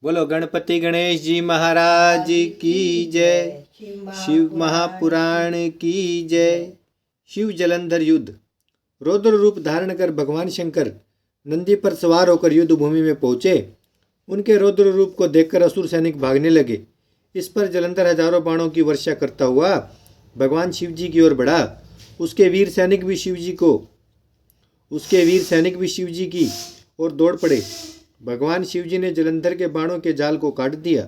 बोलो गणपति गणेश जी महाराज की जय। शिव महापुराण की जय। शिव जलंधर युद्ध। रौद्र रूप धारण कर भगवान शंकर नंदी पर सवार होकर युद्ध भूमि में पहुंचे। उनके रौद्र रूप को देखकर असुर सैनिक भागने लगे। इस पर जलंधर हजारों बाणों की वर्षा करता हुआ भगवान शिव जी की ओर बढ़ा। उसके वीर सैनिक भी शिव जी की ओर दौड़ पड़े। भगवान शिव जी ने जलंधर के बाणों के जाल को काट दिया।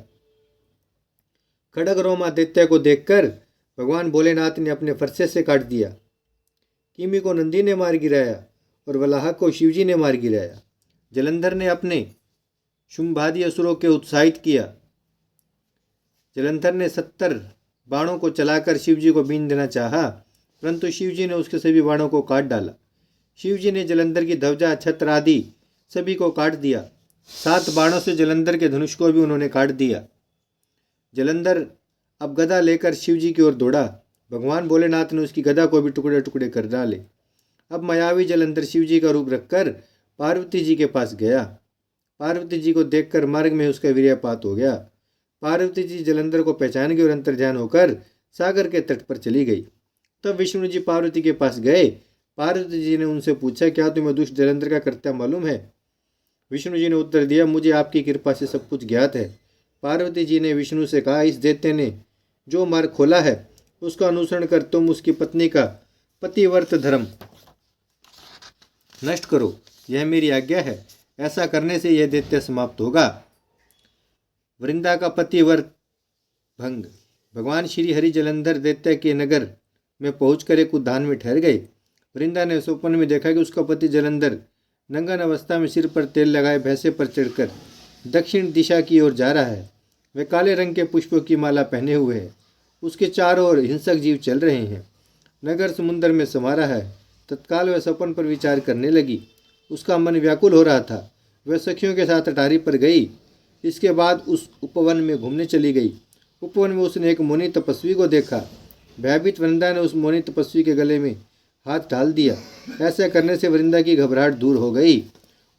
खड़ग रोमा दैत्य को देखकर भगवान भोलेनाथ ने अपने फरसे से काट दिया। किमी को नंदी ने मार गिराया और वलाह को शिवजी ने मार गिराया। जलंधर ने अपने शुंभादि असुरों के उत्साहित किया। जलंधर ने 70 बाणों को चलाकर शिवजी को बीन देना चाहा, परंतु शिवजी ने उसके सभी बाणों को काट डाला। शिवजी ने जलंधर की ध्वजा छत्र आदि सभी को काट दिया। 7 बाणों से जलंधर के धनुष को भी उन्होंने काट दिया। जलंधर अब गदा लेकर शिवजी की ओर दौड़ा। भगवान भोलेनाथ ने उसकी गदा को भी टुकड़े टुकड़े कर डाले। अब मायावी जलंधर शिवजी का रूप रखकर पार्वती जी के पास गया। पार्वती जी को देखकर मार्ग में उसका वीर्यपात हो गया। पार्वती जी जलंधर को पहचान गई और अंतर्ध्यान होकर सागर के तट पर चली गई। तब विष्णु जी पार्वती के पास गए। पार्वती जी ने उनसे पूछा, क्या तुम्हें दुष्ट जलंधर का कर्ता मालूम है? विष्णु जी ने उत्तर दिया, मुझे आपकी कृपा से सब कुछ ज्ञात है। पार्वती जी ने विष्णु से कहा, इस दैत्य ने जो मार्ग खोला है उसका अनुसरण कर तुम उसकी पत्नी का पतिव्रत धर्म नष्ट करो, यह मेरी आज्ञा है। ऐसा करने से यह दैत्य समाप्त होगा। वृंदा का पतिव्रत भंग। भगवान श्री हरि जलंधर दैत्य के नगर में पहुंचकर एक उद्यान में ठहर गए। वृंदा ने स्वप्न में देखा कि उसका पति जलंधर नंगन अवस्था में सिर पर तेल लगाए भैंसे पर चढ़कर दक्षिण दिशा की ओर जा रहा है। वह काले रंग के पुष्पों की माला पहने हुए है। उसके चारों ओर हिंसक जीव चल रहे हैं। नगर समुद्र में समा रहा है। तत्काल वह सपन पर विचार करने लगी। उसका मन व्याकुल हो रहा था। वह सखियों के साथ अटारी पर गई। इसके बाद उस उपवन में घूमने चली गई। उपवन में उसने एक मुनि तपस्वी को देखा। भयभीत वृंदा ने उस मुनि तपस्वी के गले में हाथ डाल दिया। ऐसा करने से वृंदा की घबराहट दूर हो गई।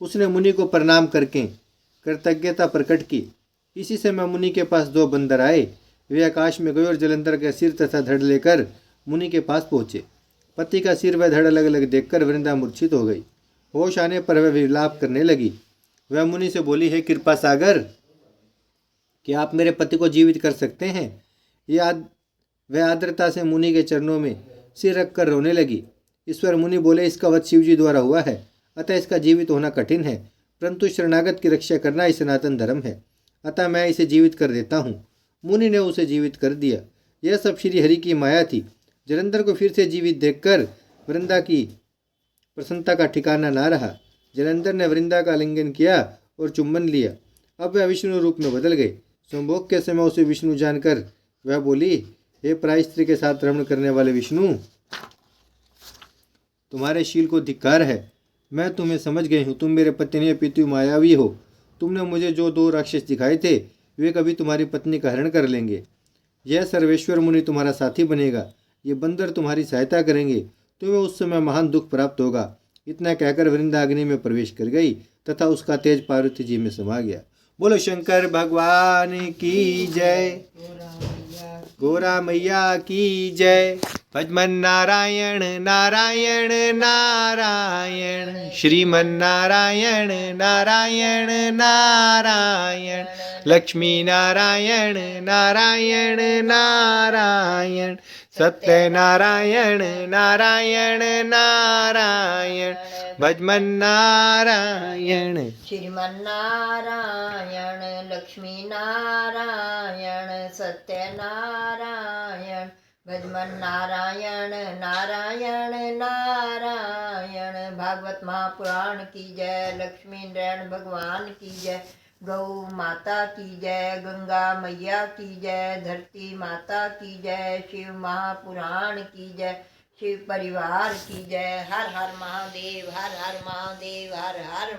उसने मुनि को प्रणाम करके कृतज्ञता प्रकट की। इसी समय मुनि के पास 2 बंदर आए। वे आकाश में गए और जलंधर का सिर तथा धड़ लेकर मुनि के पास पहुंचे। पति का सिर व धड़ अलग अलग देखकर वृंदा मूर्छित हो गई। होश आने पर वह विलाप करने लगी। वह मुनि से बोली, हे कृपा सागर, क्या आप मेरे पति को जीवित कर सकते हैं? वह आर्द्रता से मुनि के चरणों में सिर रखकर रोने लगी। ईश्वर मुनि बोले, इसका वध शिव जी द्वारा हुआ है, अतः इसका जीवित होना कठिन है, परंतु शरणागत की रक्षा करना ही सनातन धर्म है, अतः मैं इसे जीवित कर देता हूँ। मुनि ने उसे जीवित कर दिया। यह सब श्री हरि की माया थी। जलंधर को फिर से जीवित देखकर वृंदा की प्रसन्नता का ठिकाना ना रहा। जलंधर ने वृंदा का आलिंगन किया और चुम्बन लिया। अब वह विष्णु रूप में बदल गए। संभोग के समय उसे विष्णु जानकर वह बोली, हे प्राय स्त्री के साथ रमण करने वाले विष्णु, तुम्हारे शील को धिक्कार है। मैं तुम्हें समझ गई हूँ। तुम मेरे पत्नी पितु मायावी हो। तुमने मुझे जो 2 राक्षस दिखाए थे वे कभी तुम्हारी पत्नी का हरण कर लेंगे। यह सर्वेश्वर मुनि तुम्हारा साथी बनेगा। ये बंदर तुम्हारी सहायता करेंगे। तुम्हें उस समय महान दुख प्राप्त होगा। इतना कहकर वृंदा अग्नि में प्रवेश कर गई तथा उसका तेज पार्वती जी में समा गया। बोलो शंकर भगवान की जय। गोरा मैया की जय। भजमन नारायण नारायण नारायण, श्रीमन नारायण नारायण नारायण, लक्ष्मी नारायण नारायण नारायण, सत्य नारायण नारायण नारायण, भजमन नारायण, श्रीमन नारायण, लक्ष्मी नारायण, सत्य नारायण, भजमन नारायण नारायण नारायण। भागवत महापुराण की जय। लक्ष्मी नारायण भगवान की जय। गौ माता की जय। गंगा मैया की जय। धरती माता की जय। शिव महापुराण की जय। शिव परिवार की जय। हर हर महादेव, हर हर महादेव, हर हर